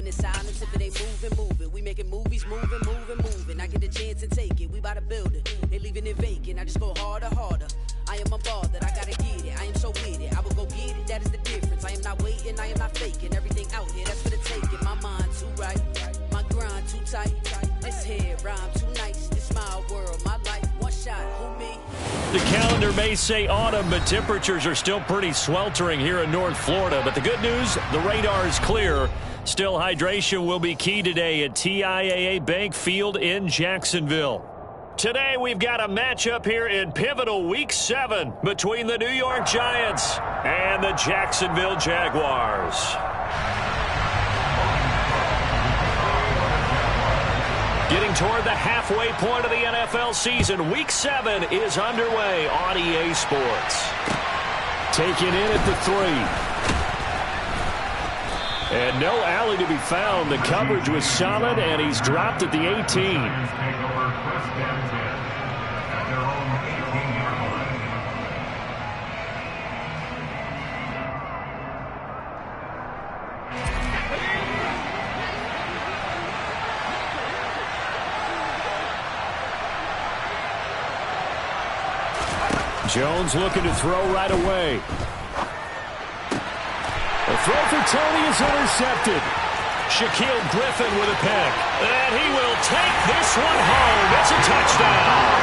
moving in silence. If it ain't moving, move it. We making movies, moving. I get the chance and take it. We bout to build it. They leaving it vacant. I just go harder. I am unbothered. I gotta get it. I am so with it. I will go get it. That is the difference. I am not waiting. I am not faking. Everything out here, that's for the taking. My mind too right. My grind too tight. This hair rhyme too nice. This my world, my life. One shot. Who me? The calendar may say autumn, but temperatures are still pretty sweltering here in North Florida. But the good news, the radar is clear. Still, hydration will be key today at TIAA Bank Field in Jacksonville. Today, we've got a matchup here in pivotal Week 7 between the New York Giants and the Jacksonville Jaguars. Getting toward the halfway point of the NFL season, Week 7 is underway on EA Sports. Taken in at the 3. And no alley to be found. The coverage was solid, and he's dropped at the 18. Jones looking to throw right away. The throw for Tony is intercepted. Shaquille Griffin with a pick. And he will take this one home. It's a touchdown.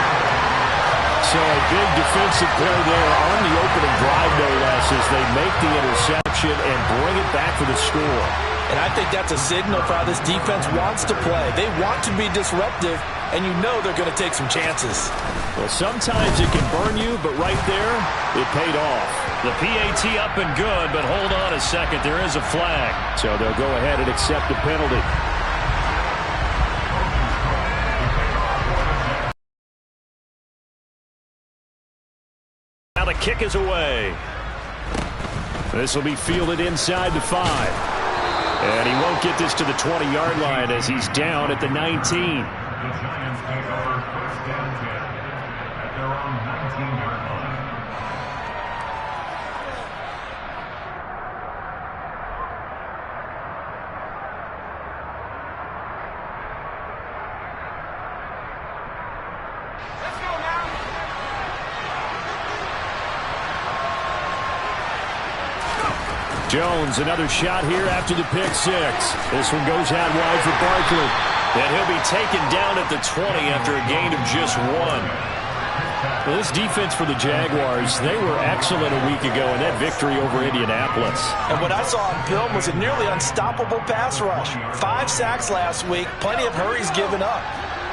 So a big defensive play there on the opening drive, no less, as they make the interception and bring it back for the score. And I think that's a signal for how this defense wants to play. They want to be disruptive, and you know they're going to take some chances. Well, sometimes it can burn you, but right there, it paid off. The PAT up and good, but hold on a second. There is a flag. So they'll go ahead and accept the penalty. Now the kick is away. This will be fielded inside the 5. And he won't get this to the 20-yard line as he's down at the 19. The Giants take over first down 10 at their own 19-yard line. Let's go now. Jones, another shot here after the pick 6. This one goes out wide for Barkley. And he'll be taken down at the 20 after a gain of just 1. Well, this defense for the Jaguars, they were excellent a week ago in that victory over Indianapolis. And what I saw on film was a nearly unstoppable pass rush. 5 sacks last week, plenty of hurries given up.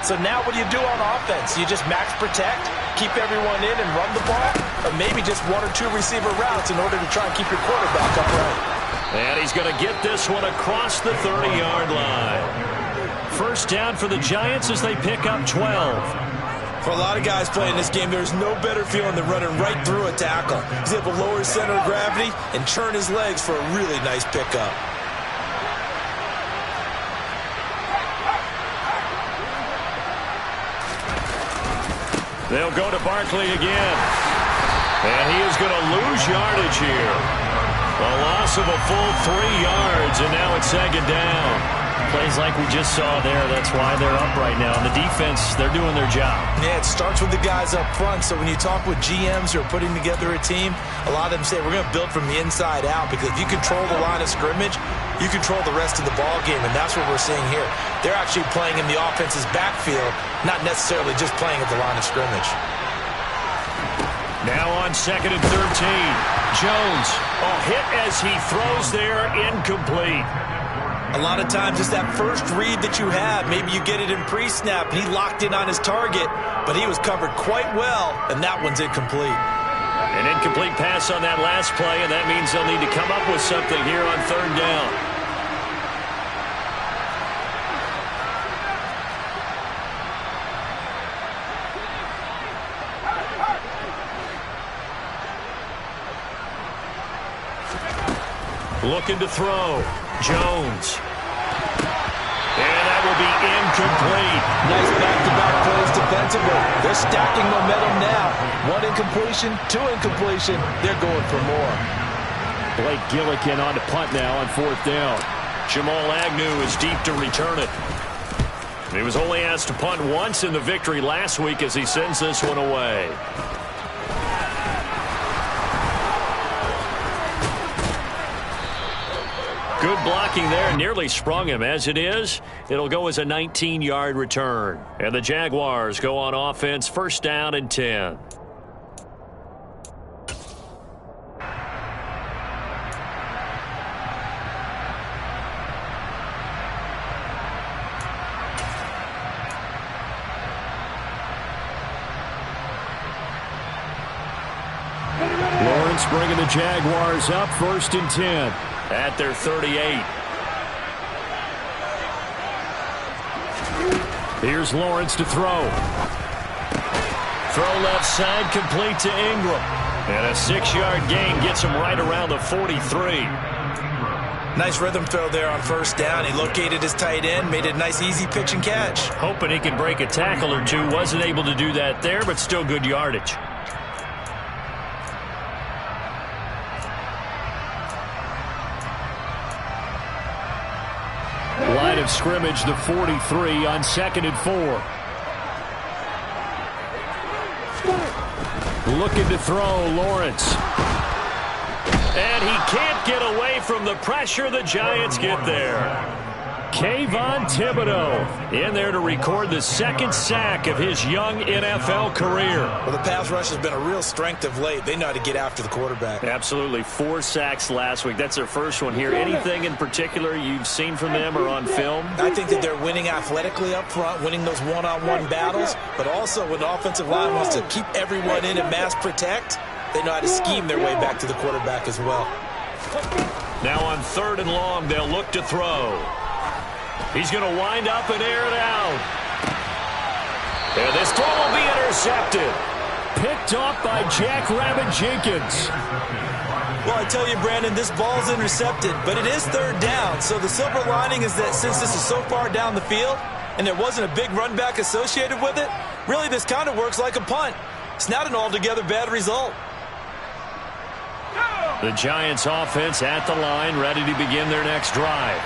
So now what do you do on offense? You just max protect, keep everyone in and run the ball, or maybe just 1 or 2 receiver routes in order to try and keep your quarterback upright. And he's going to get this one across the 30-yard line. First down for the Giants as they pick up 12. For a lot of guys playing this game, there's no better feeling than running right through a tackle. He's able to lower his center of gravity and churn his legs for a really nice pickup. They'll go to Barkley again. And he is going to lose yardage here. A loss of a full 3 yards, and now it's second down. Plays like we just saw there. That's why they're up right now. And the defense, they're doing their job. Yeah, it starts with the guys up front. So when you talk with GMs who are putting together a team, a lot of them say we're going to build from the inside out, because if you control the line of scrimmage, you control the rest of the ball game, and that's what we're seeing here. They're actually playing in the offense's backfield, not necessarily just playing at the line of scrimmage. Now on 2nd and 13. Jones, a hit as he throws there, incomplete. A lot of times it's that first read that you have. Maybe you get it in pre-snap, and he locked in on his target, but he was covered quite well, and that one's incomplete. An incomplete pass on that last play, and that means they'll need to come up with something here on 3rd down. Looking to throw. Jones. And that will be incomplete. Nice back-to-back plays defensively. They're stacking momentum now. 1 incompletion, 2 incompletion. They're going for more. Blake Gillikin on to punt now on 4th down. Jamal Agnew is deep to return it. He was only asked to punt once in the victory last week as he sends this one away. Good blocking there, nearly sprung him. As it is, it'll go as a 19-yard return. And the Jaguars go on offense, first down and 10. Lawrence bringing the Jaguars up, first and 10. At their 38. Here's Lawrence to throw. Throw left side, complete to Ingram. And a 6-yard gain gets him right around the 43. Nice rhythm throw there on first down. He located his tight end, made it a nice easy pitch and catch. Hoping he could break a tackle or two. Wasn't able to do that there, but still good yardage. Line of scrimmage, the 43 on 2nd and 4. Looking to throw, Lawrence. And he can't get away from the pressure. The Giants get there. Kayvon Thibodeau in there to record the 2nd sack of his young NFL career. Well, the pass rush has been a real strength of late. They know how to get after the quarterback. Absolutely. 4 sacks last week. That's their first one here. Anything in particular you've seen from them or on film? I think that they're winning athletically up front, winning those one-on-one battles, but also when the offensive line wants to keep everyone in and mass protect, they know how to scheme their way back to the quarterback as well. Now on 3rd and long, they'll look to throw. He's going to wind up and air it out. And this throw will be intercepted. Picked off by Jack Rabbit Jenkins. Well, I tell you, Brandon, this ball's intercepted, but it is 3rd down. So the silver lining is that since this is so far down the field and there wasn't a big run back associated with it, really this kind of works like a punt. It's not an altogether bad result. The Giants offense at the line, ready to begin their next drive.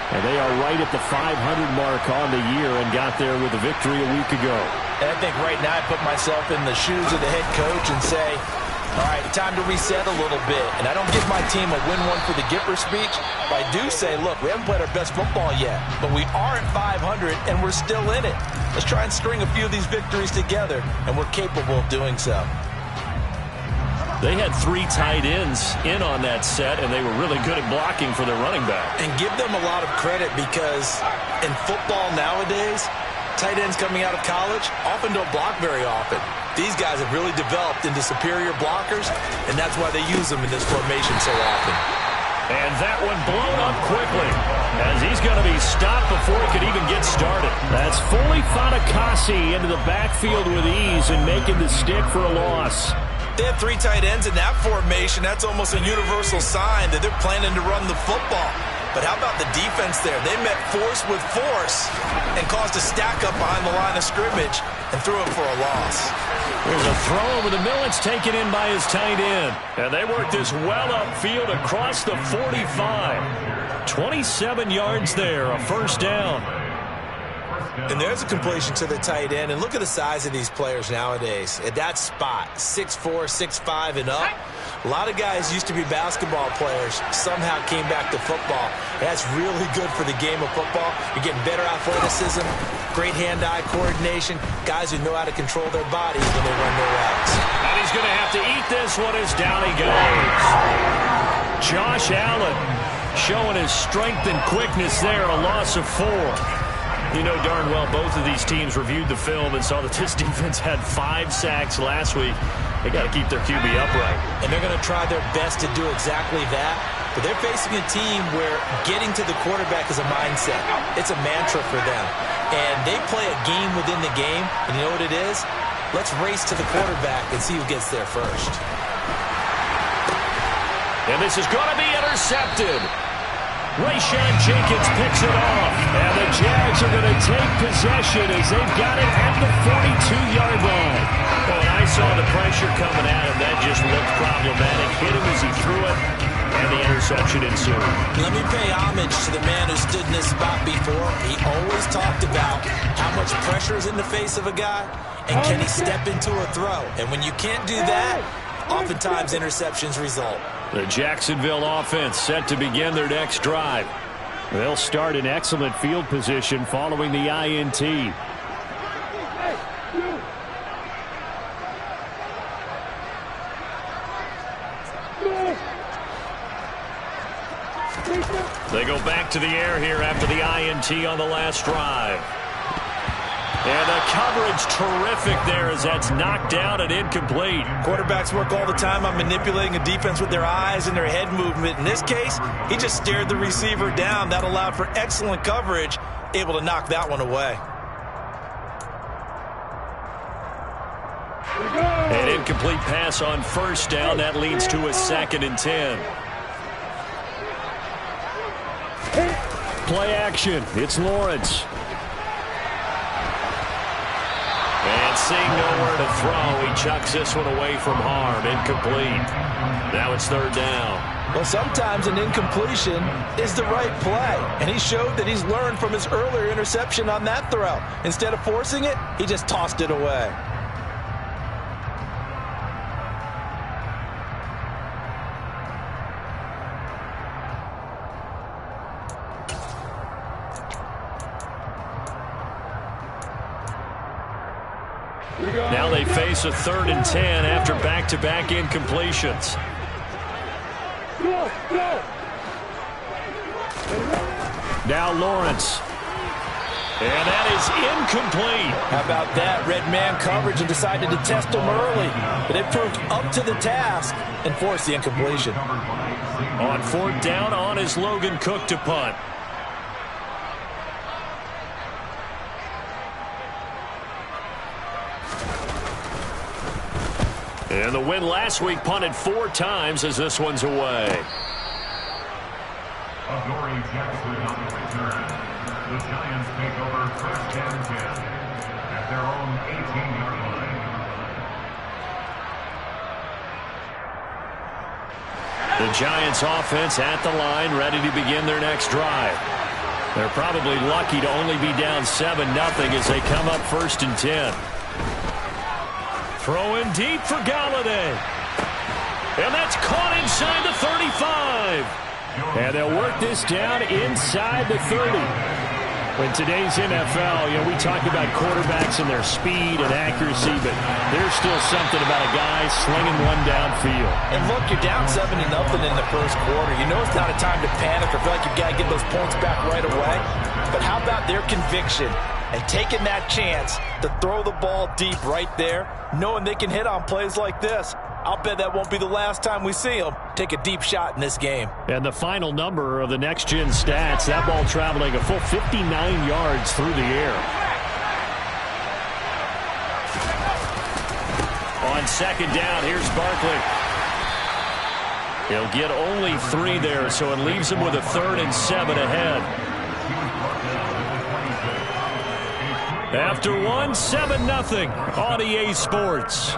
And they are right at the 500 mark on the year and got there with a victory a week ago. And I think right now I put myself in the shoes of the head coach and say, all right, time to reset a little bit. And I don't give my team a win one for the Gipper speech, but I do say, look, we haven't played our best football yet, but we are at 500 and we're still in it. Let's try and string a few of these victories together, and we're capable of doing so. They had 3 tight ends in on that set, and they were really good at blocking for their running back. And give them a lot of credit because in football nowadays, tight ends coming out of college often don't block very often. These guys have really developed into superior blockers, and that's why they use them in this formation so often. And that one blown up quickly as he's going to be stopped before he could even get started. That's Foley Fatukasi into the backfield with ease and making the stick for a loss. They have 3 tight ends in that formation. That's almost a universal sign that they're planning to run the football. But how about the defense there? They met force with force and caused a stack up behind the line of scrimmage and threw him for a loss. There's a throw over the middle. It's taken in by his tight end. And they work this well upfield across the 45. 27 yards there, a first down. And there's a completion to the tight end. And look at the size of these players nowadays. At that spot, 6'4", 6'5", and up. A lot of guys used to be basketball players, somehow came back to football. That's really good for the game of football. You're getting better athleticism, great hand-eye coordination, guys who know how to control their bodies when they run their routes. And he's going to have to eat this one as down he goes. Josh Allen showing his strength and quickness there, a loss of 4. You know darn well both of these teams reviewed the film and saw that this defense had 5 sacks last week. They got to keep their QB upright. And they're going to try their best to do exactly that. But they're facing a team where getting to the quarterback is a mindset. It's a mantra for them. And they play a game within the game. And you know what it is? Let's race to the quarterback and see who gets there first. And this is going to be intercepted. Rayshawn Jenkins picks it off. And the Jags are going to take possession as they've got it at the 42-yard line. Oh, and I saw the pressure coming at him. That just looked problematic. Hit him as he threw it. And and the interception ensued. Let me pay homage to the man who stood in this spot before. He always talked about how much pressure is in the face of a guy, and can he step into a throw. And when you can't do that, oftentimes interceptions result. The Jacksonville offense set to begin their next drive. They'll start in excellent field position following the INT. They go back to the air here after the INT on the last drive. And the coverage terrific there as that's knocked out and incomplete. Quarterbacks work all the time on manipulating a defense with their eyes and their head movement. In this case, he just stared the receiver down. That allowed for excellent coverage, able to knock that one away. An incomplete pass on first down. That leads to a 2nd and 10. Play action. It's Lawrence. And seeing nowhere to throw, he chucks this one away from harm. Incomplete. Now it's 3rd down. Well, sometimes an incompletion is the right play. And he showed that he's learned from his earlier interception on that throw. Instead of forcing it, he just tossed it away. Now they face a 3rd and 10 after back-to-back incompletions. Now Lawrence. And that is incomplete. How about that? Red man coverage and decided to test him early. But it proved up to the task and forced the incompletion. On 4th down, on is Logan Cook to punt. And the win last week punted 4 times as this one's away. Adoree Jackson on the return. The Giants take over 1st and 10 at their own 18-yard line. The Giants offense at the line, ready to begin their next drive. They're probably lucky to only be down 7-0 as they come up 1st and 10. Throwing deep for Galladay. And that's caught inside the 35. And they'll work this down inside the 30. In today's NFL, we talk about quarterbacks and their speed and accuracy, but there's still something about a guy slinging one downfield. And look, you're down 7-0 in the first quarter. You know it's not a time to panic or feel like you've got to get those points back right away. But how about their conviction and taking that chance to throw the ball deep right there, knowing they can hit on plays like this? I'll bet that won't be the last time we see them take a deep shot in this game. And the final number of the next-gen stats, that ball traveling a full 59 yards through the air. On 2nd down, here's Barkley. He'll get only 3 there, so it leaves him with a 3rd and 7 ahead. After 7-0 on EA Sports.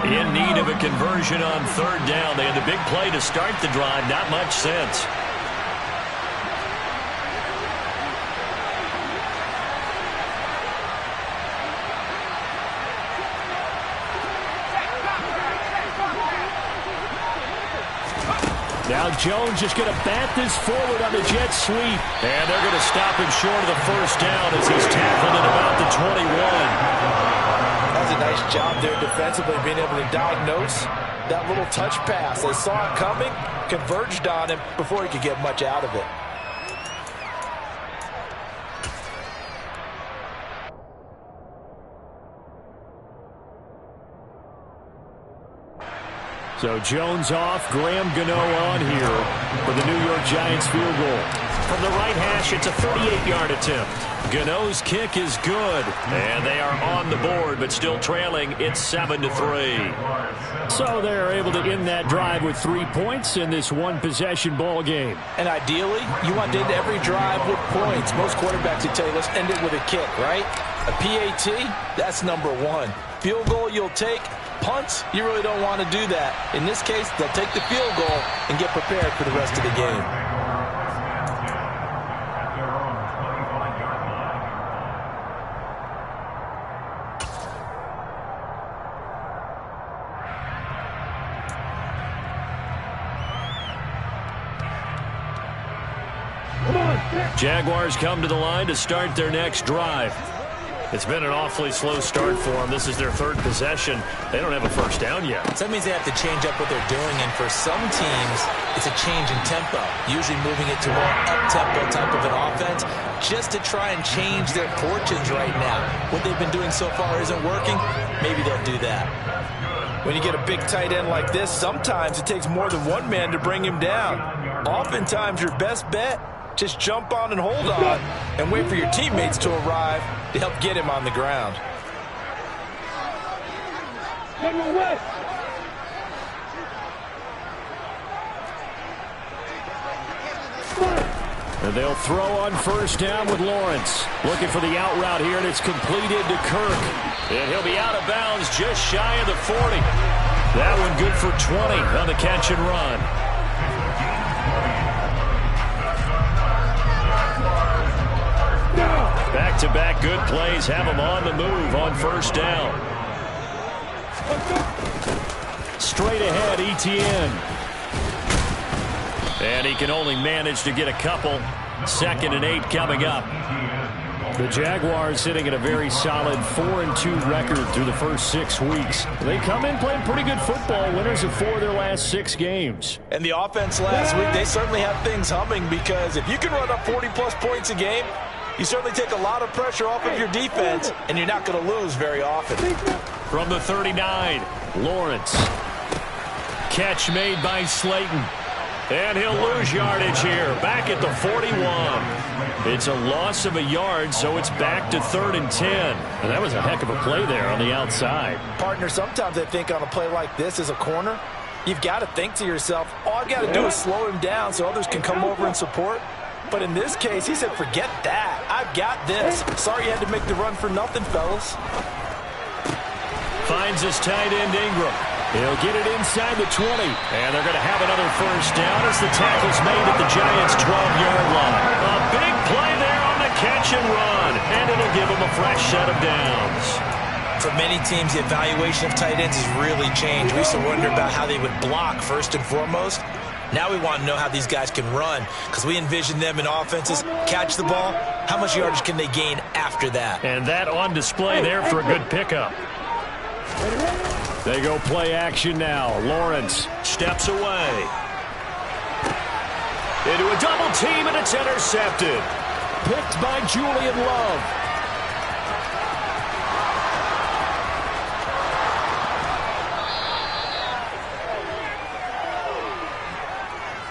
In need of a conversion on 3rd down. They had the big play to start the drive. Not much sense. Now Jones just going to bat this forward on the jet sweep. And they're going to stop him short of the 1st down as he's tackled at about the 21. That's a nice job there defensively, being able to diagnose that little touch pass. They saw it coming, converged on him before he could get much out of it. So Jones off, Graham Gano on here for the New York Giants field goal. from the right hash. It's a 38-yard attempt. Gano's kick is good, and they are on the board, but still trailing. It's 7-3. So they're able to end that drive with 3 points in this one-possession ball game. And ideally, you want to end every drive with points. Most quarterbacks would tell you, let's end it with a kick, right? A PAT, that's number one. Field goal you'll take. Punts, you really don't want to do that. In this case, they'll take the field goal and get prepared for the rest of the game. Jaguars come to the line to start their next drive. It's been an awfully slow start for them. This is their third possession. They don't have a first down yet. So that means they have to change up what they're doing, and for some teams, it's a change in tempo, usually moving it to more up-tempo type of an offense, just to try and change their fortunes right now. What they've been doing so far isn't working. Maybe they'll do that. When you get a big tight end like this, sometimes it takes more than one man to bring him down. Oftentimes, your best bet, just jump on and hold on and wait for your teammates to arrive to help get him on the ground. And they'll throw on first down with Lawrence. Looking for the out route here, and it's completed to Kirk. And he'll be out of bounds just shy of the 40. That one good for 20 on the catch and run. Back-to-back good plays have him on the move on first down. Straight ahead, Etienne. And he can only manage to get a couple. 2nd and 8 coming up. The Jaguars sitting at a very solid 4-2 record through the first 6 weeks. They come in playing pretty good football, winners of 4 of their last 6 games. And the offense last week, they certainly have things humming, because if you can run up 40-plus points a game, you certainly take a lot of pressure off of your defense, and you're not going to lose very often. From the 39, Lawrence. Catch made by Slayton. And he'll lose yardage here. Back at the 41. It's a loss of a yard, so it's back to 3rd and 10. And that was a heck of a play there on the outside. Partner, sometimes I think on a play like this as a corner, you've got to think to yourself, all I've got to do is slow him down so others can come over and support. But in this case, he said, forget that. I've got this. Sorry you had to make the run for nothing, fellas. Finds his tight end, Ingram. He'll get it inside the 20. And they're going to have another first down as the tackle's made at the Giants' 12-yard line. A big play there on the catch and run. And it'll give them a fresh set of downs. For many teams, the evaluation of tight ends has really changed. We used to wonder about how they would block first and foremost. Now we want to know how these guys can run, because we envision them in offenses, catch the ball, how much yardage can they gain after that? And that on display there for a good pickup. They go play action now. Lawrence steps away. Into a double team, and it's intercepted. Picked by Julian Love.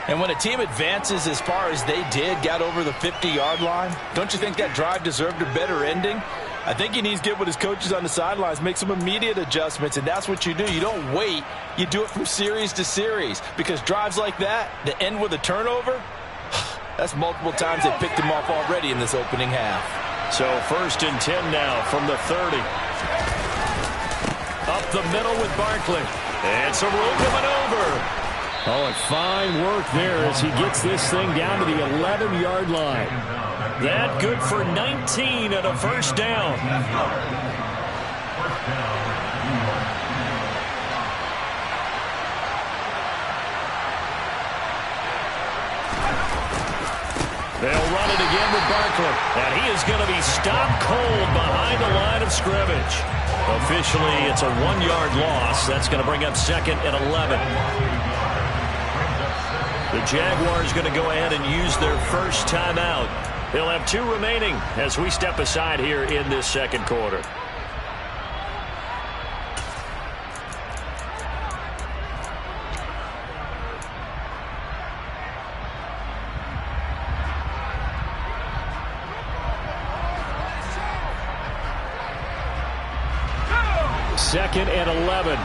And when a team advances as far as they did, got over the 50-yard line, don't you think that drive deserved a better ending? I think he needs to get with his coaches on the sidelines, make some immediate adjustments, and that's what you do. You don't wait. You do it from series to series, because drives like that end with a turnover, that's multiple times they picked him off already in this opening half. So 1st and 10 now from the 30. Up the middle with Barkley. And some room to maneuver. Oh, and fine work there as he gets this thing down to the 11-yard line. That good for 19 and a first down. They'll run it again with Barkley. And he is going to be stopped cold behind the line of scrimmage. Officially, it's a 1-yard loss. That's going to bring up 2nd and 11. The Jaguars going to go ahead and use their first timeout. They'll have 2 remaining as we step aside here in this second quarter. 2nd and 11.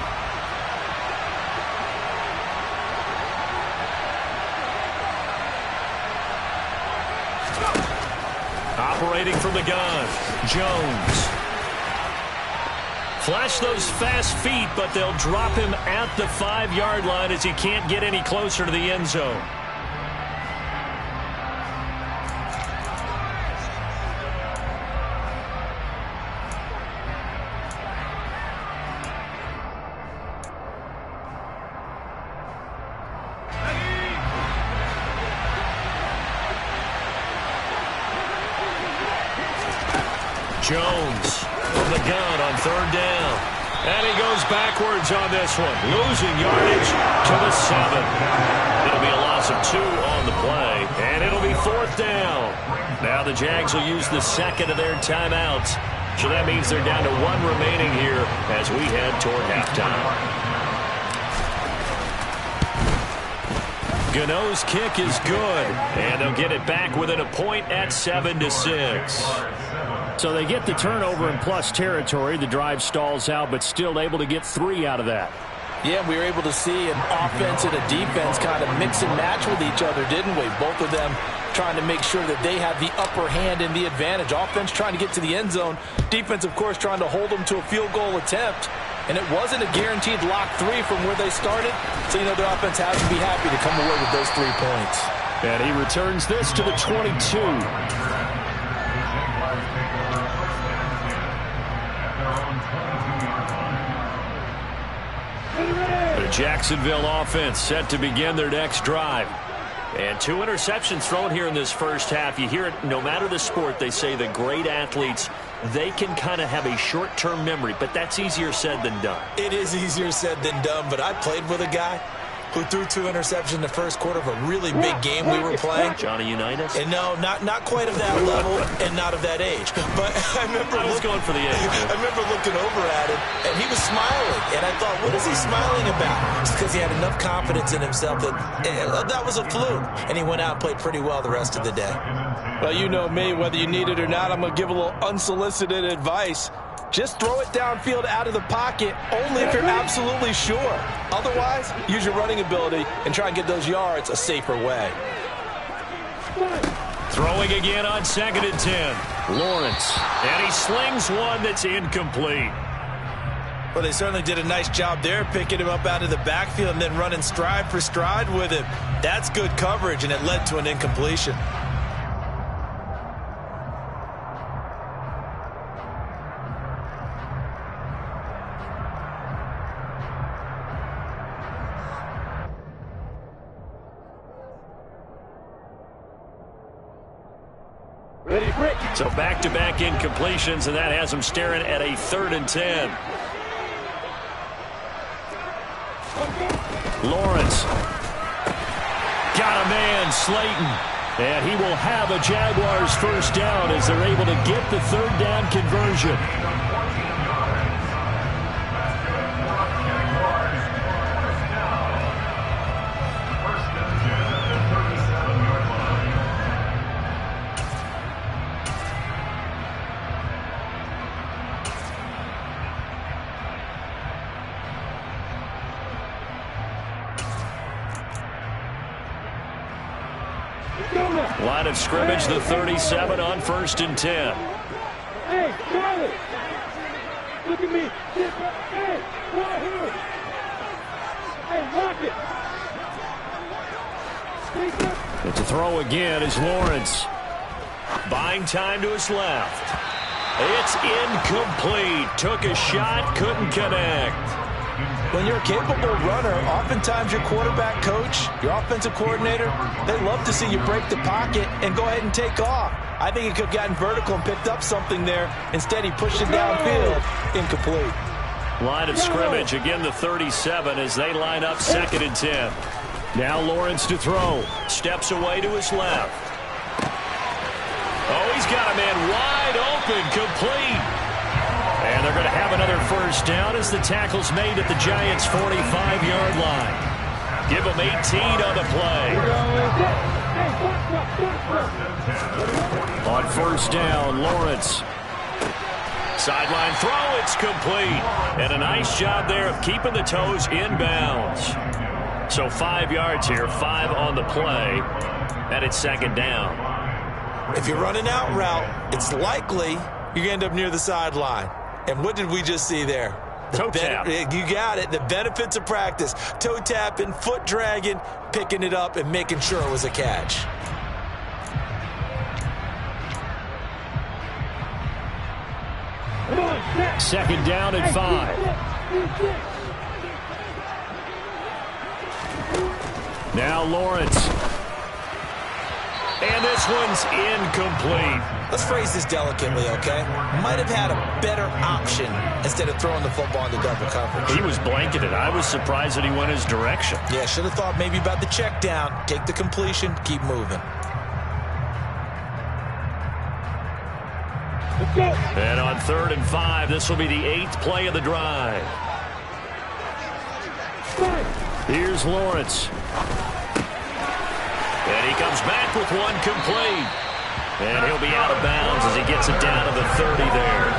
Operating from the gun, Jones. Flash those fast feet, but they'll drop him at the 5-yard line as he can't get any closer to the end zone. Jones from the gun on 3rd down. And he goes backwards on this one, losing yardage to the 7. It'll be a loss of 2 on the play, and it'll be 4th down. Now the Jags will use the 2nd of their timeouts. So that means they're down to 1 remaining here as we head toward halftime. Gano's kick is good, and they'll get it back within a point at 7-6. So they get the turnover in plus territory. The drive stalls out, but still able to get 3 out of that. Yeah, we were able to see an offense and a defense kind of mix and match with each other, didn't we? Both of them trying to make sure that they have the upper hand and the advantage. Offense trying to get to the end zone. Defense, of course, trying to hold them to a field goal attempt. And it wasn't a guaranteed lock 3 from where they started. So, you know, their offense has to be happy to come away with those 3 points. And he returns this to the 22. The Jacksonville offense set to begin their next drive. And 2 interceptions thrown here in this first half. You hear it, no matter the sport, they say the great athletes, they can kind of have a short-term memory, but that's easier said than done. It is easier said than done, but I played with a guy who threw 2 interceptions in the first quarter of a really big game we were playing. Johnny Unitas? And no, not quite of that level and not of that age. But I remember I was going for the age. I remember looking over at him, and he was smiling. And I thought, what is he smiling about? It's because he had enough confidence in himself that that was a fluke. And he went out and played pretty well the rest of the day. Well, you know me, whether you need it or not, I'm going to give a little unsolicited advice. Just throw it downfield out of the pocket only if you're absolutely sure. Otherwise, use your running ability and try and get those yards a safer way. Throwing again on 2nd and 10. Lawrence. And he slings one that's incomplete. Well, they certainly did a nice job there, picking him up out of the backfield and then running stride for stride with him. That's good coverage, and it led to an incompletion. So back-to-back incompletions, and that has him staring at a 3rd and 10. Lawrence. Got a man, Slayton. And he will have a Jaguars first down as they're able to get the 3rd down conversion. Line of scrimmage, the 37 on 1st and 10. Hey, Charlie! Look at me! Hey, right here! Hey, lock it! And to throw again is Lawrence. Buying time to his left. It's incomplete. Took a shot, couldn't connect. When you're a capable runner, oftentimes your quarterback coach, your offensive coordinator, they love to see you break the pocket and go ahead and take off. I think he could have gotten vertical and picked up something there. Instead, he pushed it downfield. Incomplete. Line of scrimmage, again the 37 as they line up 2nd and 10. Now Lawrence to throw. Steps away to his left. Oh, he's got a man wide open, complete. And they're going to have another first down as the tackle's made at the Giants' 45-yard line. Give them 18 on the play. On 1st down, Lawrence Sideline throw, it's complete. And a nice job there of keeping the toes in bounds. So 5 yards here, 5 on the play, and it's second down. If you're running out route, it's likely you're going to end up near the sideline. And what did we just see there? Toe tap. You got it. The benefits of practice. Toe tapping, foot dragging, picking it up, and making sure it was a catch. Second down and 5. Now Lawrence. And this one's incomplete. Let's phrase this delicately, okay? Might have had a better option instead of throwing the football into double coverage. He was blanketed. I was surprised that he went his direction. Yeah, should have thought maybe about the check down. Take the completion, keep moving. And on 3rd and 5, this will be the 8th play of the drive. Here's Lawrence. And he comes back with one complete. And he'll be out of bounds as he gets it down to the 30 there.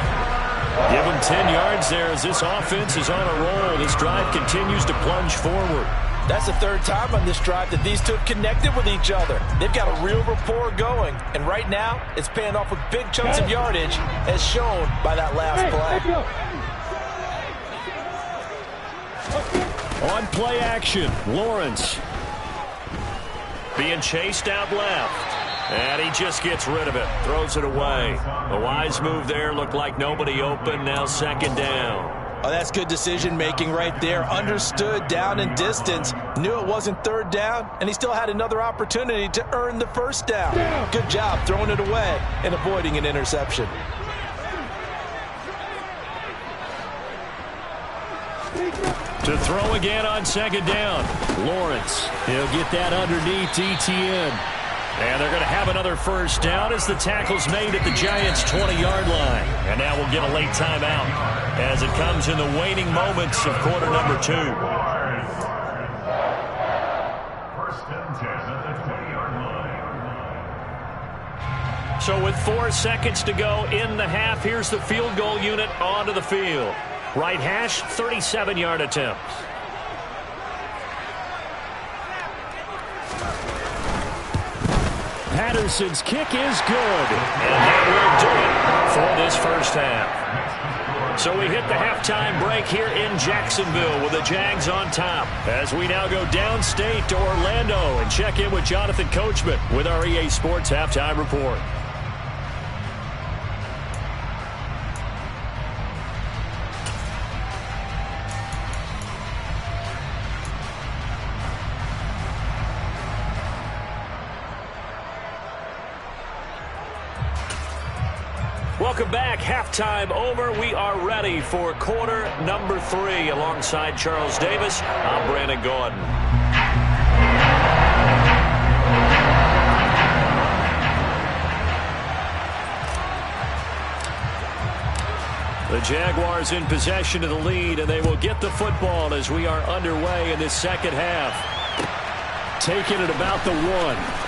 Give him 10 yards there as this offense is on a roll. This drive continues to plunge forward. That's the 3rd time on this drive that these two have connected with each other. They've got a real rapport going. And right now, it's paying off with big chunks of yardage, as shown by that last play. On play action, Lawrence. Being chased out left. And he just gets rid of it. Throws it away. A wise move there. Looked like nobody open. Now second down. Oh, that's good decision-making right there. Understood down and distance. Knew it wasn't 3rd down, and he still had another opportunity to earn the 1st down. Good job throwing it away and avoiding an interception. To throw again on second down. Lawrence. He'll get that underneath ETN. And they're going to have another 1st down as the tackle's made at the Giants' 20-yard line. And now we'll get a late timeout as it comes in the waning moments of quarter number 2. 1st and 10 at the 20-yard line. So with 4 seconds to go in the half, here's the field goal unit onto the field. Right hash, 37-yard attempt. Patterson's kick is good. And that will do it for this 1st half. So we hit the halftime break here in Jacksonville with the Jags on top. As we now go downstate to Orlando and check in with Jonathan Coachman with our EA Sports Halftime Report. Welcome back. Halftime over. We are ready for quarter number 3. Alongside Charles Davis, I'm Brandon Gordon. The Jaguars in possession of the lead, and they will get the football as we are underway in this second half. Taking it about the 1.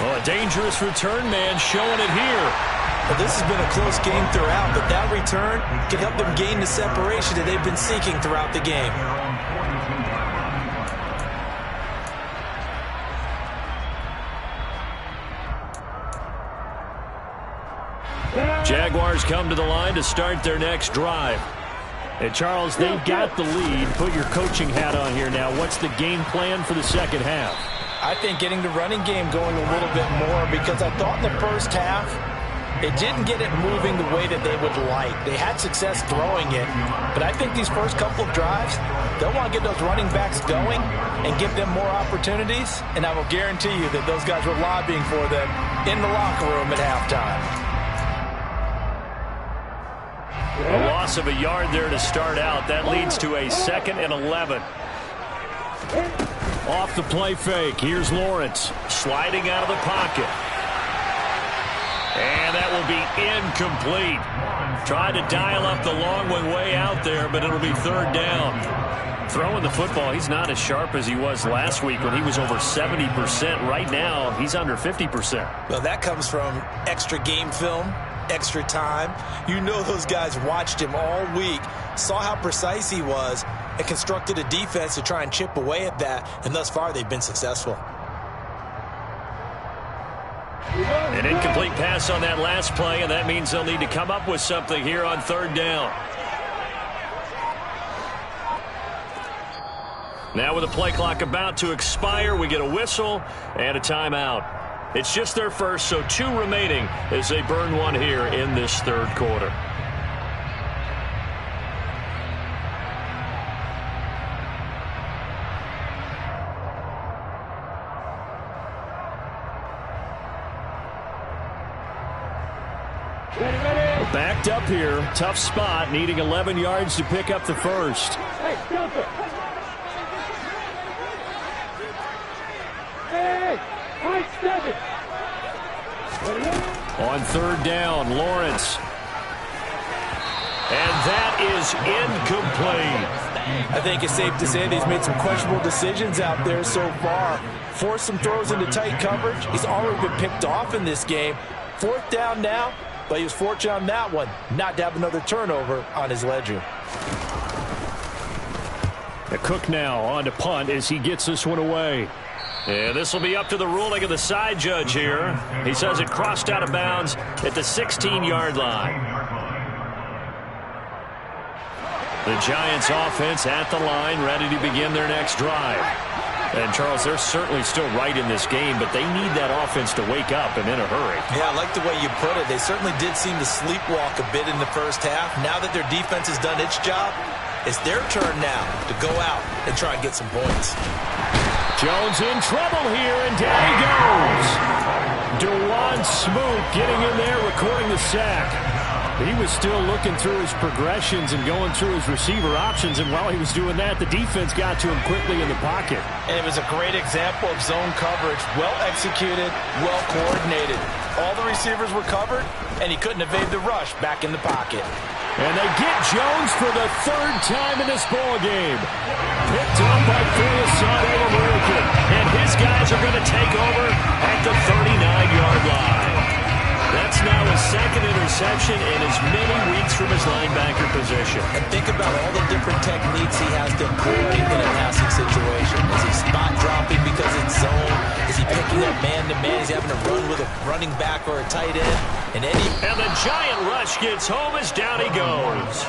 Oh, a dangerous return man showing it here. Well, this has been a close game throughout, but that return can help them gain the separation that they've been seeking throughout the game. Jaguars come to the line to start their next drive. And Charles, they've got the lead. Put your coaching hat on here now. What's the game plan for the second half? I think getting the running game going a little bit more, because I thought in the 1st half, it didn't get it moving the way that they would like. They had success throwing it, but I think these first couple of drives, they'll want to get those running backs going and give them more opportunities, and I will guarantee you that those guys were lobbying for them in the locker room at halftime. A loss of a yard there to start out. That leads to a 2nd and 11. Off the play fake. Here's Lawrence sliding out of the pocket. And that will be incomplete. Tried to dial up the long one way out there, but it'll be 3rd down. Throwing the football, he's not as sharp as he was last week when he was over 70%. Right now, he's under 50%. Well, that comes from extra game film. extra time. You know those guys watched him all week, saw how precise he was, and constructed a defense to try and chip away at that, and thus far they've been successful. An incomplete pass on that last play, and that means they'll need to come up with something here on third down. Now with the play clock about to expire, we get a whistle and a timeout. It's just their first, so 2 remaining as they burn one here in this third quarter. Backed up here, tough spot, needing 11 yards to pick up the first. Hey, Delta. Hey, high 7. On third down, Lawrence. And that is incomplete. I think it's safe to say that he's made some questionable decisions out there so far. Forced some throws into tight coverage. He's already been picked off in this game. Fourth down now, but he was fortunate on that one not to have another turnover on his ledger. Cook now on to punt as he gets this one away. Yeah, this will be up to the ruling of the side judge here. He says it crossed out of bounds at the 16-yard line. The Giants offense at the line, ready to begin their next drive. And, Charles, they're certainly still right in this game, but they need that offense to wake up and in a hurry. Yeah, I like the way you put it. They certainly did seem to sleepwalk a bit in the first half. Now that their defense has done its job, it's their turn now to go out and try and get some points. Jones in trouble here, and down he goes. Dewan Smoot getting in there, recording the sack. He was still looking through his progressions and going through his receiver options, and while he was doing that, the defense got to him quickly in the pocket. And it was a great example of zone coverage. Well executed, well coordinated. All the receivers were covered, and he couldn't evade the rush back in the pocket. And they get Jones for the third time in this ball game. Picked up by Fulisade American, and his guys are going to take over at the 39-yard line. That's now his second interception in as many weeks from his linebacker position. And think about all the different techniques he has to employ in a passing situation. Is he spot dropping because it's zone? Is he picking up man-to-man? Is he having to run with a running back or a tight end? And the giant rush gets home as down he goes.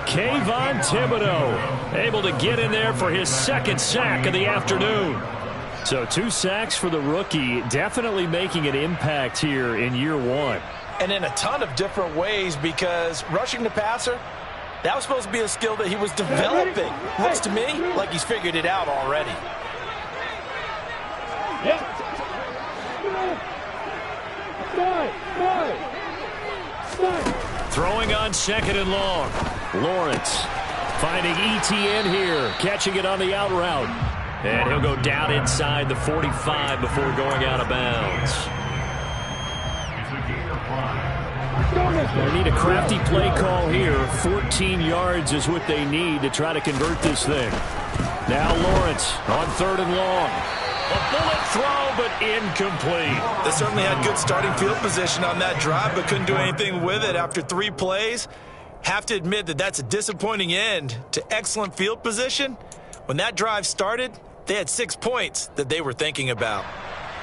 Kayvon Thibodeau able to get in there for his second sack of the afternoon. So 2 sacks for the rookie, definitely making an impact here in year 1. And in a ton of different ways, because rushing the passer, that was supposed to be a skill that he was developing. Looks to me like he's figured it out already. Throwing on second and long. Lawrence finding ETN here, catching it on the out route. And he'll go down inside the 45 before going out of bounds. They need a crafty play call here. 14 yards is what they need to try to convert this thing. Now Lawrence on third and long. A bullet throw, but incomplete. They certainly had good starting field position on that drive, but couldn't do anything with it after 3 plays. Have to admit that that's a disappointing end to excellent field position. When that drive started, they had 6 points that they were thinking about.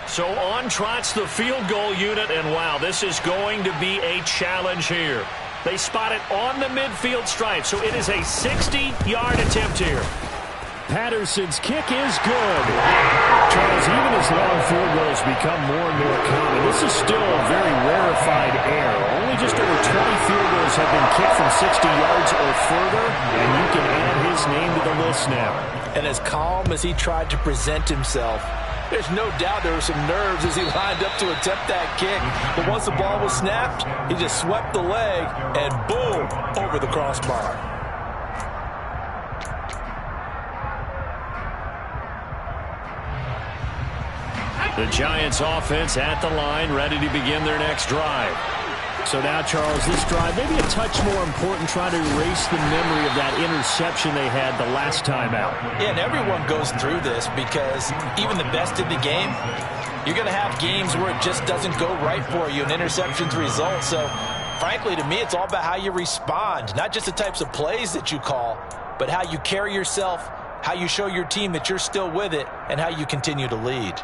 So on trots the field goal unit, and wow, this is going to be a challenge here. They spot it on the midfield stripe, so it is a 60-yard attempt here. Patterson's kick is good. Charles, even as long field goals become more and more common, this is still a very rarefied air. Only just over 20 field goals have been kicked from 60 yards or further, and you can add his name to the list now. And as calm as he tried to present himself, there's no doubt there were some nerves as he lined up to attempt that kick. But once the ball was snapped, he just swept the leg and boom, over the crossbar. The Giants offense at the line, ready to begin their next drive. So now, Charles, this drive maybe a touch more important, trying to erase the memory of that interception they had the last time out. Yeah, and everyone goes through this because even the best in the game, you're going to have games where it just doesn't go right for you, and interceptions result. So, frankly, to me, it's all about how you respond, not just the types of plays that you call, but how you carry yourself, how you show your team that you're still with it, and how you continue to lead.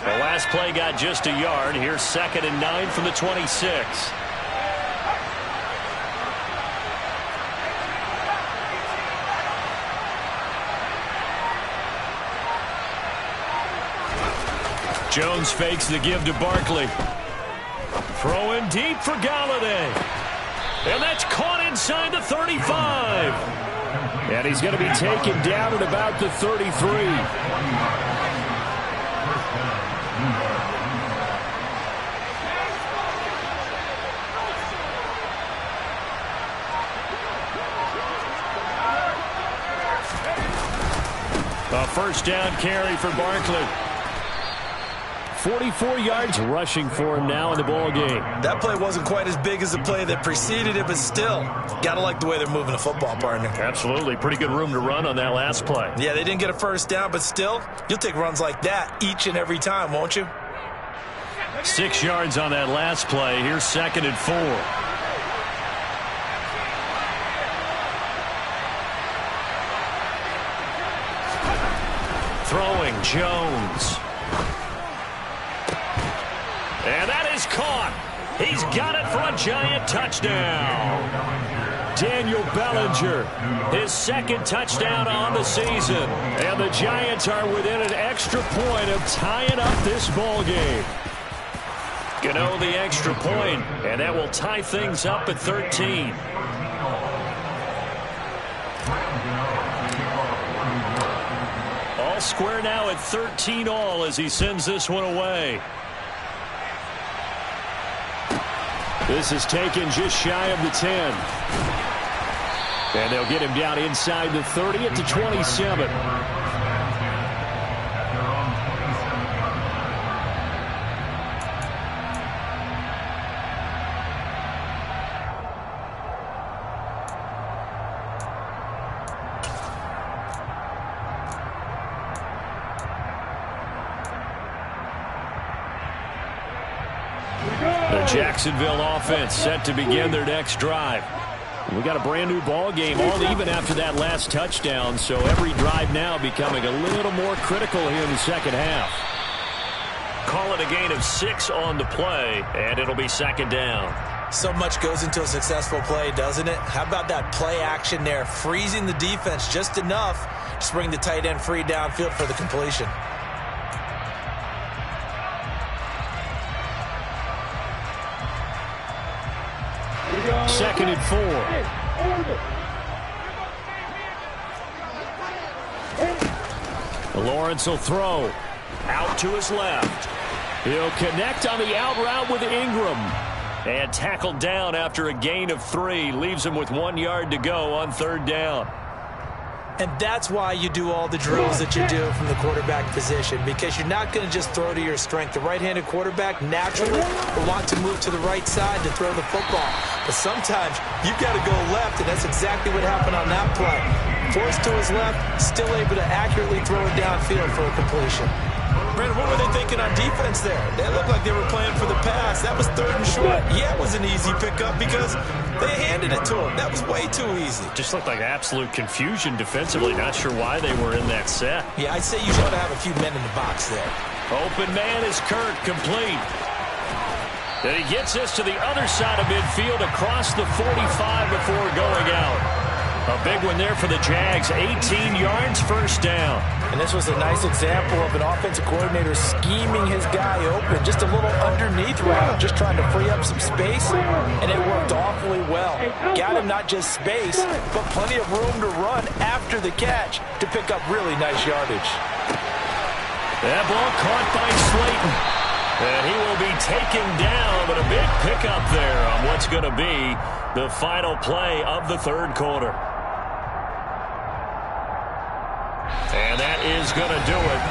The last play got just a yard. Here's 2nd and 9 from the 26. Jones fakes the give to Barkley. Throwing deep for Galladay. And that's caught inside the 35. And he's going to be taken down at about the 33. A first down carry for Barkley. 44 yards rushing for him now in the ball game. That play wasn't quite as big as the play that preceded it, but still, got to like the way they're moving the football, partner. Absolutely. Pretty good room to run on that last play. Yeah, they didn't get a first down, but still, you'll take runs like that each and every time, won't you? 6 yards on that last play. Here's 2nd and 4. Throwing Jones. And that is caught. He's got it for a Giant touchdown. Daniel Bellinger, his 2nd touchdown on the season. And the Giants are within an extra point of tying up this ball game. Gano the extra point, and that will tie things up at 13. All square now at 13 all as he sends this one away. This is taken just shy of the 10. And they'll get him down inside the 30 at the 27. The Jacksonville offense set to begin their next drive. We got a brand new ball game, all even after that last touchdown, so every drive now becoming a little more critical here in the second half. Call it a gain of 6 on the play, and it'll be 2nd down. So much goes into a successful play, doesn't it? How about that play action there, freezing the defense just enough to bring the tight end free downfield for the completion. Second and 4. Lawrence will throw. Out to his left. He'll connect on the out route with Ingram. And tackled down after a gain of 3. Leaves him with 1 yard to go on 3rd down. And that's why you do all the drills that you do from the quarterback position, because you're not going to just throw to your strength. The right-handed quarterback naturally will want to move to the right side to throw the football. But sometimes you've got to go left, and that's exactly what happened on that play. Forced to his left, still able to accurately throw it downfield for a completion. Brandon, what were they thinking on defense there? They looked like they were playing for the pass. That was 3rd and short. Yeah, it was an easy pickup because they handed it to him. That was way too easy. Just looked like absolute confusion defensively. Not sure why they were in that set. Yeah, I'd say you ought to have a few men in the box there. Open man is Kirk, complete. Then he gets this to the other side of midfield across the 45 before going out. A big one there for the Jags. 18 yards, 1st down. And this was a nice example of an offensive coordinator scheming his guy open. Just a little underneath route, just trying to free up some space, and it worked awfully well. Got him not just space, but plenty of room to run after the catch to pick up really nice yardage. That ball caught by Slayton. And he will be taken down, but a big pickup there on what's going to be the final play of the 3rd quarter. And that is going to do it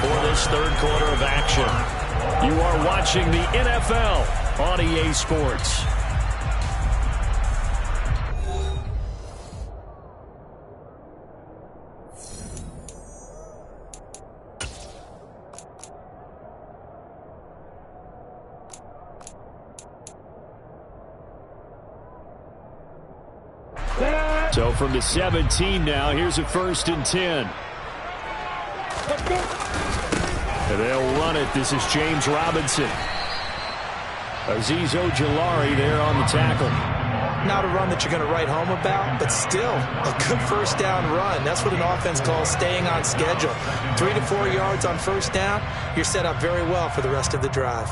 for this 3rd quarter of action. You are watching the NFL on EA Sports. So from the 17 now, here's a 1st and 10. And they'll run it. This is James Robinson. Azeez Ojulari there on the tackle. Not a run that you're going to write home about, but still a good 1st down run. That's what an offense calls staying on schedule. 3 to 4 yards on 1st down, you're set up very well for the rest of the drive.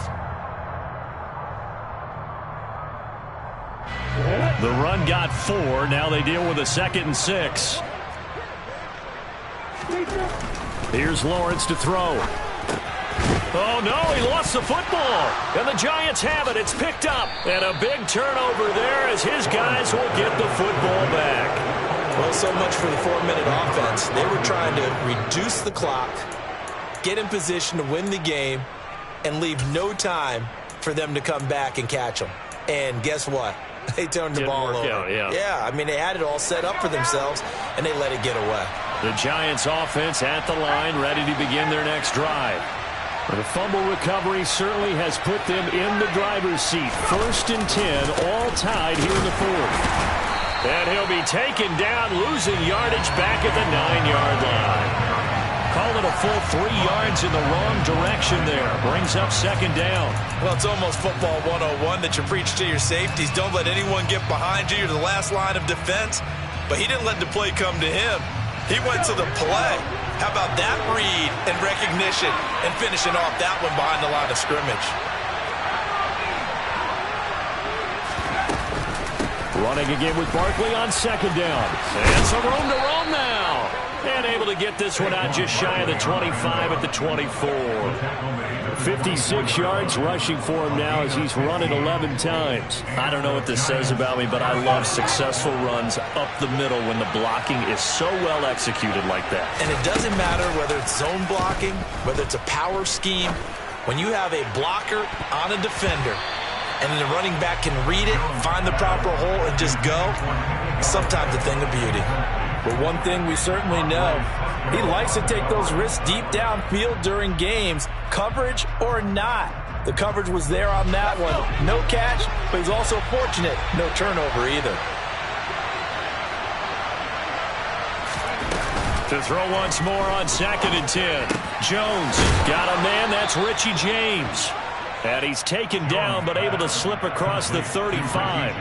The run got 4. Now they deal with a 2nd and 6. Here's Lawrence to throw. Oh, no, he lost the football. And the Giants have it. It's picked up. And a big turnover there as his guys will get the football back. Well, so much for the 4-minute offense. They were trying to reduce the clock, get in position to win the game, and leave no time for them to come back and catch them. And guess what? They turned the ball over. Yeah, I mean, they had it all set up for themselves, and they let it get away. The Giants offense at the line, ready to begin their next drive. The fumble recovery certainly has put them in the driver's seat. 1st and 10, all tied here in the 4th. And he'll be taken down, losing yardage back at the 9-yard line. Call it a full 3 yards in the wrong direction there. Brings up 2nd down. Well, it's almost football 101 that you preach to your safeties. Don't let anyone get behind you. You're the last line of defense. But he didn't let the play come to him. He went to the play. How about that read and recognition and finishing off that one behind the line of scrimmage? Running again with Barkley on 2nd down. And some room to roam now. And able to get this one out just shy of the 25 at the 24. 56 yards rushing for him now as he's run it 11 times. I don't know what this says about me, but I love successful runs up the middle when the blocking is so well executed like that. And it doesn't matter whether it's zone blocking, whether it's a power scheme. When you have a blocker on a defender and then the running back can read it, find the proper hole, and just go, sometimes a thing of beauty. But one thing we certainly know, he likes to take those risks deep downfield during games, coverage or not. The coverage was there on that one. No catch, but he's also fortunate. No turnover either. To throw once more on 2nd and 10. Jones got a man. That's Richie James. And he's taken down but able to slip across the 35.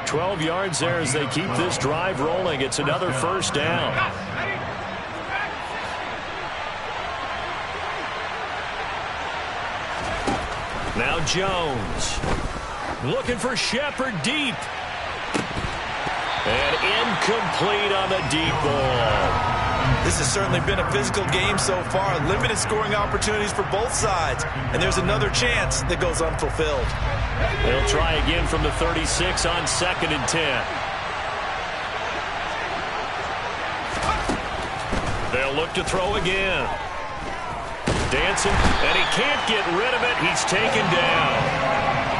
12 yards there as they keep this drive rolling. It's another 1st down. Now Jones looking for Shepard deep. And incomplete on the deep ball. This has certainly been a physical game so far. Limited scoring opportunities for both sides. And there's another chance that goes unfulfilled. They'll try again from the 36 on 2nd and 10. They'll look to throw again. Dancing, and he can't get rid of it. He's taken down.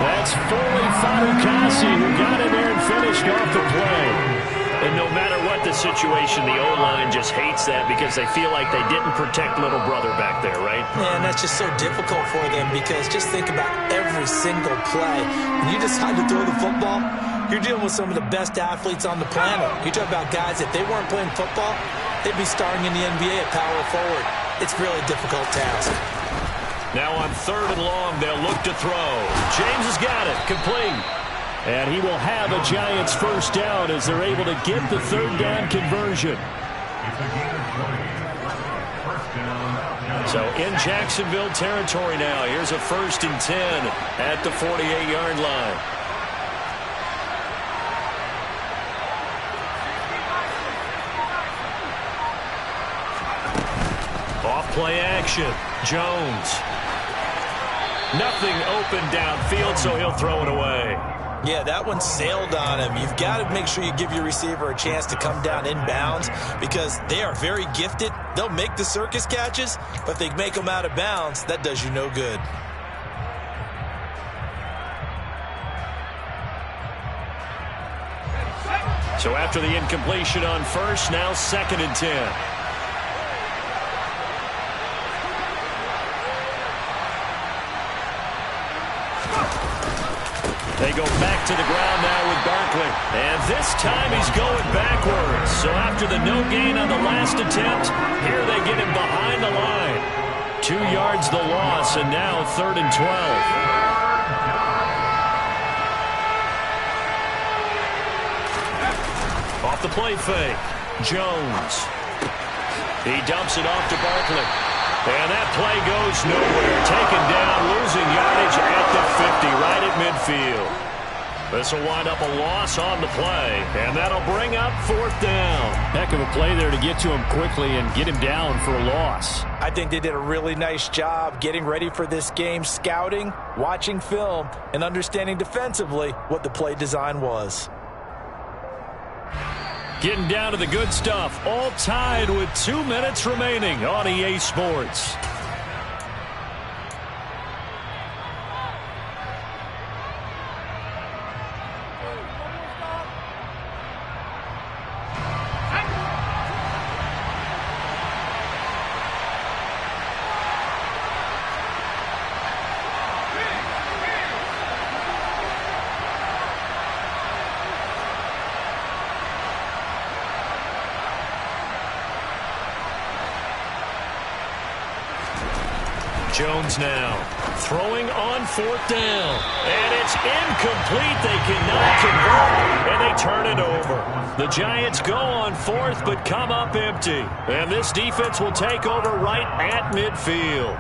That's Foley Fatukasi who got in there and finished off the play. And no matter what the situation, the O-line just hates that because they feel like they didn't protect little brother back there, right? Man, that's just so difficult for them because just think about every single play. When you decide to throw the football, you're dealing with some of the best athletes on the planet. You talk about guys, if they weren't playing football, they'd be starting in the NBA at power forward. It's really a difficult task. Now on 3rd and long, they'll look to throw. James has got it, complete. And he will have a Giants 1st down as they're able to get the 3rd down conversion. So in Jacksonville territory now. Here's a 1st and 10 at the 48-yard line. Off play action. Jones. Nothing open downfield, so he'll throw it away. Yeah, that one sailed on him. You've got to make sure you give your receiver a chance to come down inbounds because they are very gifted. They'll make the circus catches, but if they make them out of bounds, that does you no good. So after the incompletion on 1st, now 2nd and 10. They go back to the ground now with Barkley. And this time he's going backwards. So after the no gain on the last attempt, here they get him behind the line. 2 yards the loss, and now 3rd and 12. Off the play fake. Jones. He dumps it off to Barkley. And that play goes nowhere. Taken down, losing yardage at the 50, right at midfield. This will wind up a loss on the play, and that'll bring up 4th down. Heck of a play there to get to him quickly and get him down for a loss. I think they did a really nice job getting ready for this game, scouting, watching film, and understanding defensively what the play design was. Getting down to the good stuff. All tied with 2 minutes remaining on EA Sports. Jones now throwing on 4th down, and it's incomplete. They cannot convert, and they turn it over. The Giants go on 4th but come up empty, and this defense will take over right at midfield.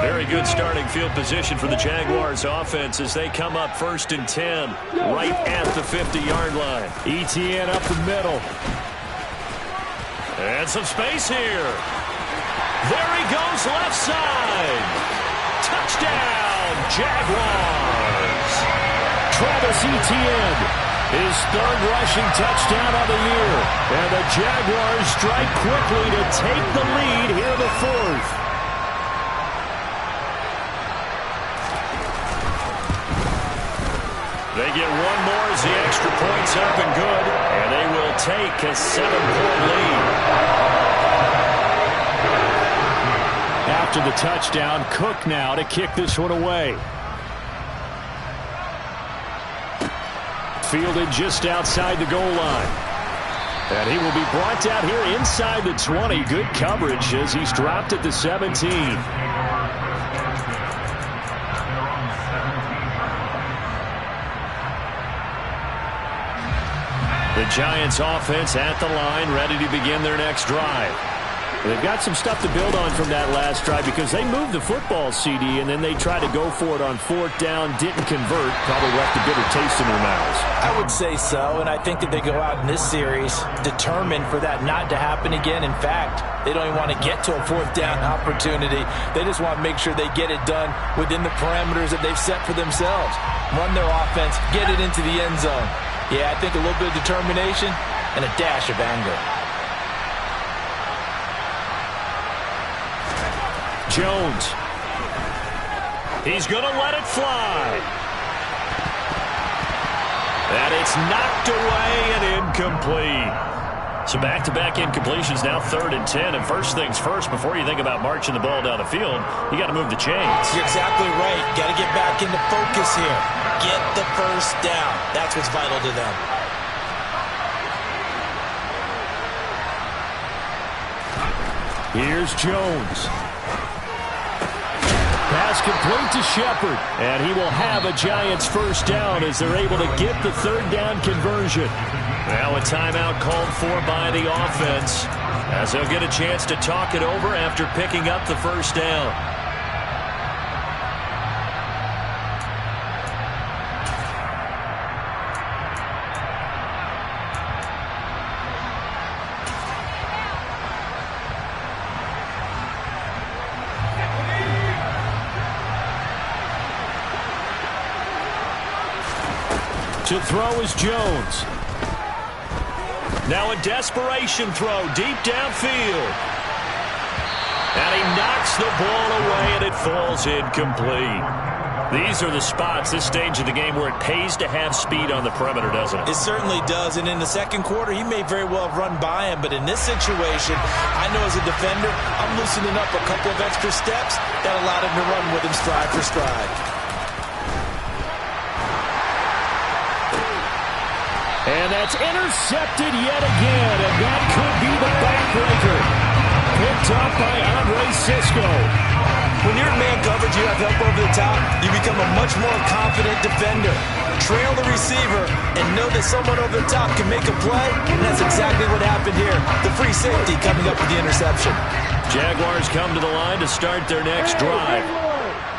Very good starting field position for the Jaguars offense as they come up 1st and 10 right at the 50-yard line. ETN up the middle. And some space here. There he goes left side. Touchdown, Jaguars. Travis Etienne, his 3rd rushing touchdown of the year. And the Jaguars strike quickly to take the lead here in the 4th. They get one more as the extra point's up and good, and they will take a 7-point lead. After the touchdown, Cook now to kick this one away. Fielded just outside the goal line. And he will be brought down here inside the 20. Good coverage as he's dropped at the 17. The Giants offense at the line, ready to begin their next drive. They've got some stuff to build on from that last drive because they moved the football, CD, and then they tried to go for it on 4th down, didn't convert, probably left a bitter taste in their mouths. I would say so, and I think that they go out in this series determined for that not to happen again. In fact, they don't even want to get to a 4th down opportunity. They just want to make sure they get it done within the parameters that they've set for themselves. Run their offense, get it into the end zone. Yeah, I think a little bit of determination and a dash of anger. Jones. He's going to let it fly. And it's knocked away and incomplete. So back-to-back incompletions, now 3rd and 10. And first things first, before you think about marching the ball down the field, you got to move the chains. You're exactly right. Got to get back into focus here. Get the first down. That's what's vital to them. Here's Jones. Pass complete to Shepard, and he will have a Giants first down as they're able to get the 3rd down conversion. Now a timeout called for by the offense as they'll get a chance to talk it over after picking up the first down. To throw is Jones. Now a desperation throw deep downfield. And he knocks the ball away, and it falls incomplete. These are the spots, this stage of the game, where it pays to have speed on the perimeter, doesn't it? It certainly does, and in the second quarter, he may very well have run by him, but in this situation, I know as a defender, I'm loosening up a couple of extra steps that allowed him to run with him stride for stride. And that's intercepted yet again, and that could be the backbreaker. Picked up by Andre Cisco. When you're in man coverage, you have help over the top, you become a much more confident defender. Trail the receiver and know that someone over the top can make a play, and that's exactly what happened here. The free safety coming up with the interception. Jaguars come to the line to start their next drive.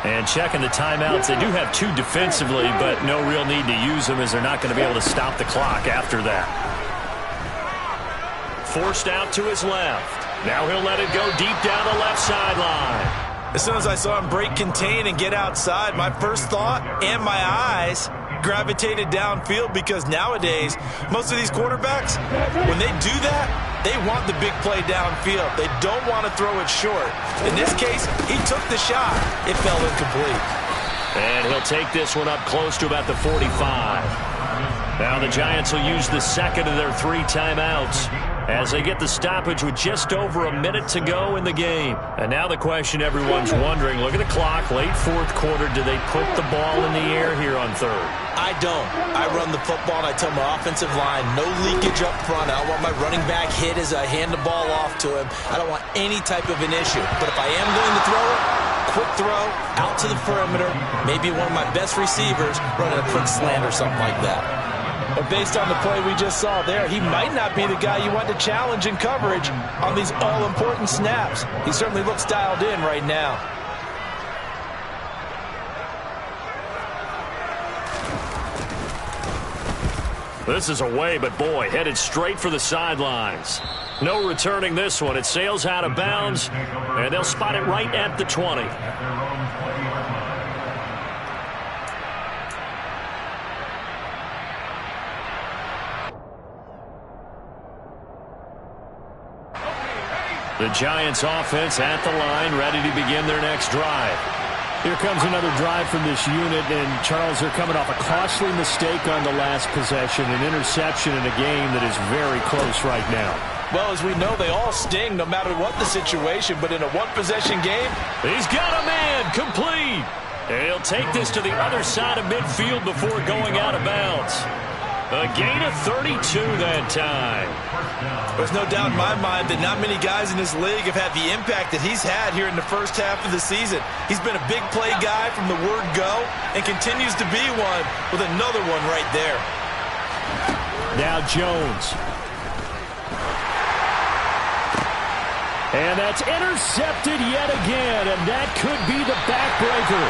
And checking the timeouts, they do have 2 defensively, but no real need to use them as they're not going to be able to stop the clock after that. Forced out to his left. Now he'll let it go deep down the left sideline. As soon as I saw him break contain and get outside, my first thought and my eyes gravitated downfield, because nowadays, most of these quarterbacks, when they do that, they want the big play downfield. They don't want to throw it short. In this case, he took the shot. It fell incomplete. And he'll take this one up close to about the 45. Now the Giants will use the second of their 3 timeouts as they get the stoppage with just over a minute to go in the game. And now the question everyone's wondering, look at the clock, late 4th quarter, do they put the ball in the air here on 3rd? I don't. I run the football and I tell my offensive line, no leakage up front. I don't want my running back hit as I hand the ball off to him. I don't want any type of an issue. But if I am going to throw it, quick throw, out to the perimeter, maybe one of my best receivers running a quick slant or something like that. But based on the play we just saw there, he might not be the guy you want to challenge in coverage on these all-important snaps. He certainly looks dialed in right now. This is away, but boy, headed straight for the sidelines. No returning this one. It sails out of bounds, and they'll spot it right at the 20. The Giants offense at the line, ready to begin their next drive. Here comes another drive from this unit, and Charles, they're coming off a costly mistake on the last possession, an interception in a game that is very close right now. Well, as we know, they all sting no matter what the situation, but in a one-possession game, he's got a man, complete. And he'll take this to the other side of midfield before going out of bounds. A gain of 32 that time. There's no doubt in my mind that not many guys in this league have had the impact that he's had here in the first half of the season. He's been a big play guy from the word go and continues to be one with another one right there. Now Jones. And that's intercepted yet again, and that could be the backbreaker.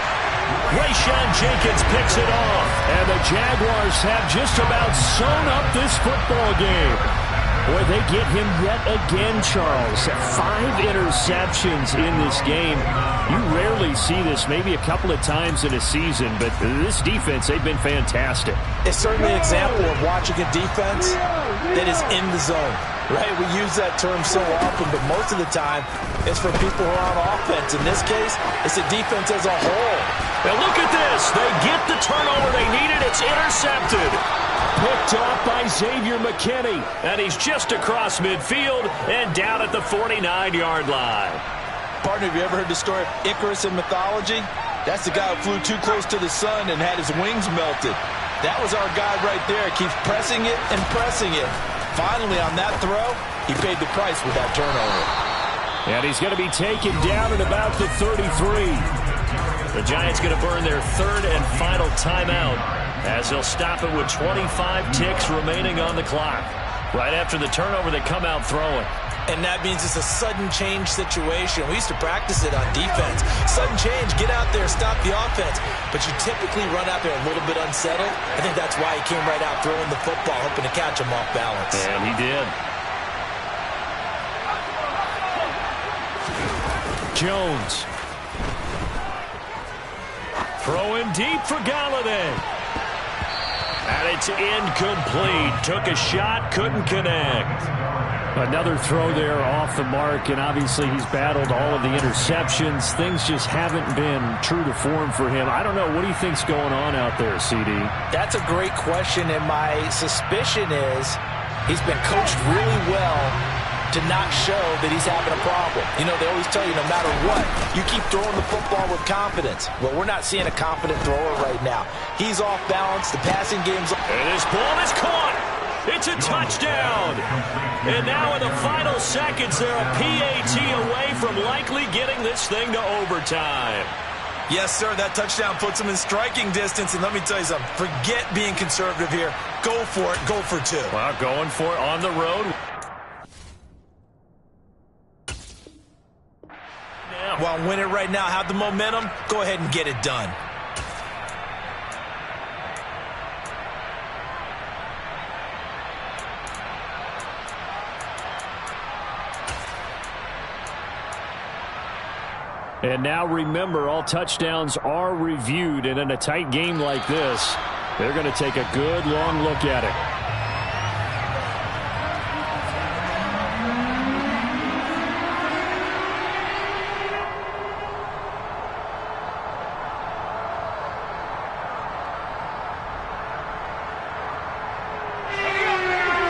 Rayshawn Jenkins picks it off. And the Jaguars have just about sewn up this football game. Boy, they get him yet again, Charles. 5 interceptions in this game. You rarely see this, maybe a couple of times in a season, but this defense, they've been fantastic. It's certainly an example of watching a defense that is in the zone. Right, we use that term so often, but most of the time, it's for people who are on offense. In this case, it's the defense as a whole. And look at this. They get the turnover they needed. It's intercepted. Picked off by Xavier McKinney. And he's just across midfield and down at the 49-yard line. Partner, have you ever heard the story of Icarus in mythology? That's the guy who flew too close to the sun and had his wings melted. That was our guy right there. Keeps pressing it and pressing it. Finally, on that throw, he paid the price with that turnover. And he's going to be taken down at about the 33. The Giants going to burn their 3rd and final timeout as they'll stop it with 25 ticks remaining on the clock. Right after the turnover, they come out throwing. And that means it's a sudden change situation. We used to practice it on defense. Sudden change, get out there, stop the offense. But you typically run out there a little bit unsettled. I think that's why he came right out throwing the football, hoping to catch him off balance. And he did. Jones. Throwing deep for Galladay. And it's incomplete. Took a shot, couldn't connect. Another throw there off the mark, and obviously he's battled all of the interceptions. Things just haven't been true to form for him. I don't know. What do you think's going on out there, CD? That's a great question, and my suspicion is he's been coached really well to not show that he's having a problem. You know, they always tell you no matter what, you keep throwing the football with confidence. Well, we're not seeing a confident thrower right now. He's off balance. The passing game's... And his ball is caught. It's a touchdown. And now in the final seconds, they're a PAT away from likely getting this thing to overtime. Yes, sir, that touchdown puts him in striking distance. And let me tell you something, forget being conservative here. Go for it. Go for two. Well, going for it on the road. Well, win it right now. Have the momentum. Go ahead and get it done. And now remember, all touchdowns are reviewed, and in a tight game like this, they're going to take a good long look at it.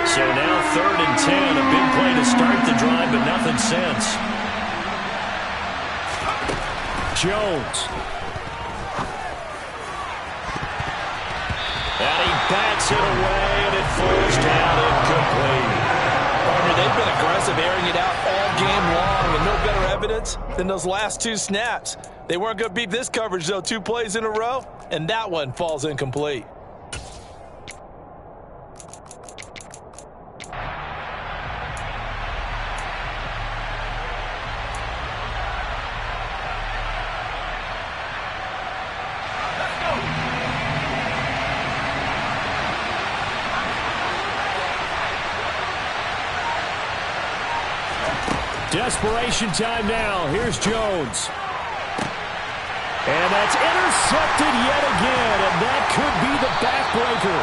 So now 3rd and 10, a big play to start the drive, but nothing since. Jones. And he bats it away, and it falls down incomplete. Partner, they've been aggressive, airing it out all game long, and no better evidence than those last two snaps. They weren't going to beat this coverage, though, 2 plays in a row, and that one falls incomplete. Desperation time now. Here's Jones. And that's intercepted yet again, and that could be the backbreaker.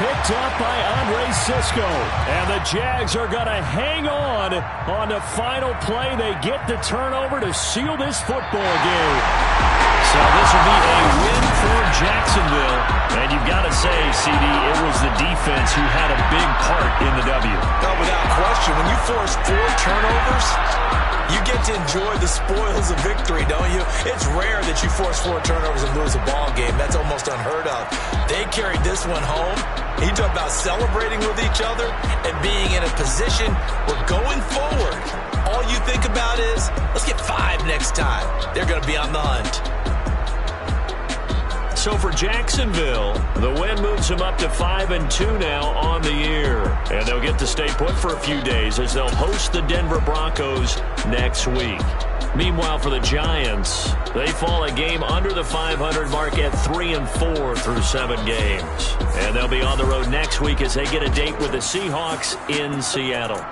Picked up by Andre Sisco. And the Jags are going to hang on the final play. They get the turnover to seal this football game. So this will be a win for Jacksonville. And you've got to say, CD, it was the defense who had a big part in the W. No, without question. When you force 4 turnovers, you get to enjoy the spoils of victory, don't you? It's rare that you force 4 turnovers and lose a ball game. That's almost unheard of. They carried this one home. You talk about celebrating with each other and being in a position where going forward, all you think about is, let's get 5 next time. They're going to be on the hunt. So for Jacksonville, the win moves them up to 5-2 now on the year. And they'll get to stay put for a few days as they'll host the Denver Broncos next week. Meanwhile, for the Giants, they fall a game under the 500 mark at 3-4 through 7 games. And they'll be on the road next week as they get a date with the Seahawks in Seattle.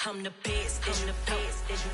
I'm the best.